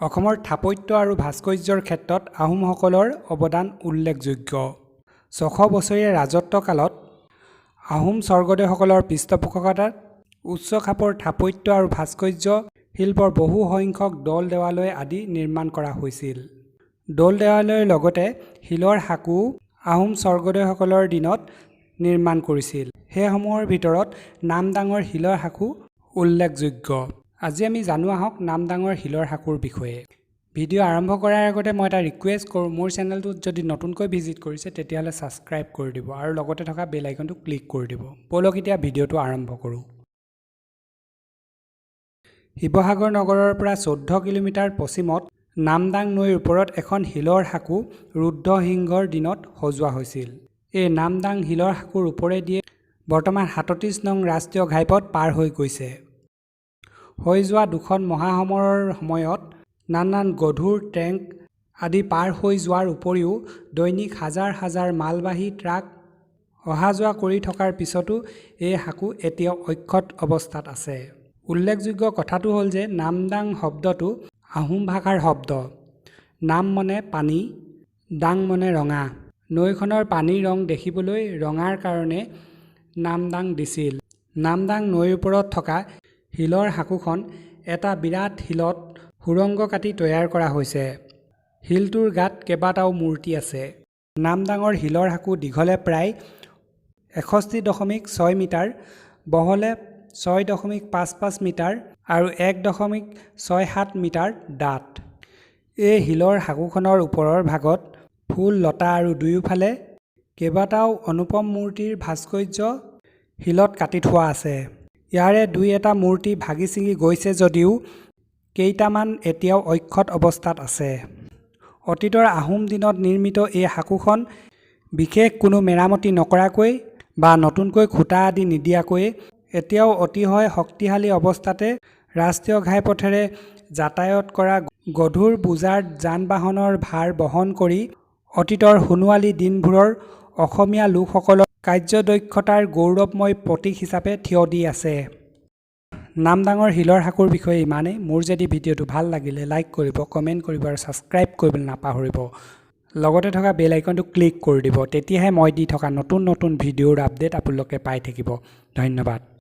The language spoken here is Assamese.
অসমৰ স্থাপত্য আৰু ভাস্কৰ্যৰ ক্ষেত্ৰত আহোমসকলৰ অৱদান উল্লেখযোগ্য। ৬০০ বছৰীয়া ৰাজত্বকালত আহোম স্বৰ্গদেউসকলৰ পৃষ্ঠপোষকতাত উচ্চ খাপৰ স্থাপত্য আৰু ভাস্কৰ্য শিল্পৰ বহু সংখ্যক দৌল দেৱালয় আদি নিৰ্মাণ কৰা হৈছিল। দৌল দেৱালয়ৰ লগতে শিলৰ সাঁকো আহোম স্বৰ্গদেউসকলৰ দিনত নিৰ্মাণ কৰিছিল। সেইসমূহৰ ভিতৰত নামদাঙৰ শিলৰ সাঁকো উল্লেখযোগ্য। আজি আমি জানো আহক নামদাঙৰ শিলৰ সাঁকোৰ বিষয়ে। ভিডিঅ' আৰম্ভ কৰাৰ আগতে মই এটা ৰিকুৱেষ্ট কৰোঁ, মোৰ চেনেলটোত যদি নতুনকৈ ভিজিট কৰিছে তেতিয়াহ'লে ছাবস্ক্ৰাইব কৰি দিব আৰু লগতে থকা বেল আইকনটো ক্লিক কৰি দিব। ব'লক এতিয়া ভিডিঅ'টো আৰম্ভ কৰোঁ। শিৱসাগৰ নগৰৰ পৰা ১৪ কিলোমিটাৰ পশ্চিমত নামদাং নৈৰ ওপৰত এখন শিলৰ সাঁকো ৰুদ্ৰসিংহৰ দিনত সজোৱা হৈছিল। এই নামদাং শিলৰ সাঁকোৰ ওপৰেদিয়ে বৰ্তমান ৩৭ নং ৰাষ্ট্ৰীয় ঘাইপথ পাৰ হৈ গৈছে। হৈ যোৱা দুখন মহাসমৰৰ সময়ত নানান গধুৰ টেংক আদি পাৰ হৈ যোৱাৰ উপৰিও দৈনিক হাজাৰ হাজাৰ মালবাহী ট্ৰাক অহা যোৱা কৰি থকাৰ পিছতো এই সাঁকো এতিয়াও অক্ষত অৱস্থাত আছে। উল্লেখযোগ্য কথাটো হ'ল যে নামদাং শব্দটো আহোম ভাষাৰ শব্দ। নাম মানে পানী, দাং মানে ৰঙা। নৈখনৰ পানীৰ ৰং দেখিবলৈ ৰঙাৰ কাৰণে নামদাং দিছিল। নামদাং নৈৰ ওপৰত থকা শিলৰ সাঁকোখন এটা বিৰাট শিলত সুৰংগ কাটি তৈয়াৰ কৰা হৈছে। শিলটোৰ গাত কেইবাটাও মূৰ্তি আছে। নামদাঙৰ শিলৰ সাঁকো দীঘলে প্ৰায় ৬১.৬ মিটাৰ, বহলে ৬.৫৫ মিটাৰ আৰু ১.৬৭ মিটাৰ ডাঠ। এই শিলৰ সাঁকোখনৰ ওপৰৰ ভাগত ফুল লতা আৰু দুয়োফালে কেইবাটাও অনুপম মূৰ্তিৰ ভাস্কৰ্য শিলত কাটি থোৱা আছে। ইয়াৰে দুই এটা মূৰ্তি ভাগি ছিঙি গৈছে যদিও কেইটামান এতিয়াও অক্ষত অৱস্থাত আছে। অতীতৰ আহোম দিনত নিৰ্মিত এই সাঁকোখন বিশেষ কোনো মেৰামতি নকৰাকৈ বা নতুনকৈ খুঁটা আদি নিদিয়াকৈ এতিয়াও অতিশয় শক্তিশালী অৱস্থাতে ৰাষ্ট্ৰীয় ঘাইপথেৰে যাতায়াত কৰা গধুৰ বোজাৰ যান বাহনৰ ভাৰ বহন কৰি অতীতৰ সোণোৱালী দিনবোৰৰ অসমীয়া লোকসকলৰ কাৰ্যদক্ষতাৰ গৌৰৱময় প্ৰতীক হিচাপে থিয় দি আছে। নামদাঙৰ শিলৰ সাঁকোৰ বিষয়ে ইমানেই। মোৰ যদি ভিডিঅ'টো ভাল লাগিলে লাইক কৰিব, কমেণ্ট কৰিব আৰু ছাবস্ক্ৰাইব কৰিবলৈ নাপাহৰিব। লগতে থকা বেল আইকনটো ক্লিক কৰি দিব, তেতিয়াহে মই দি থকা নতুন নতুন ভিডিঅ'ৰ আপডেট আপোনালোকে পাই থাকিব। ধন্যবাদ।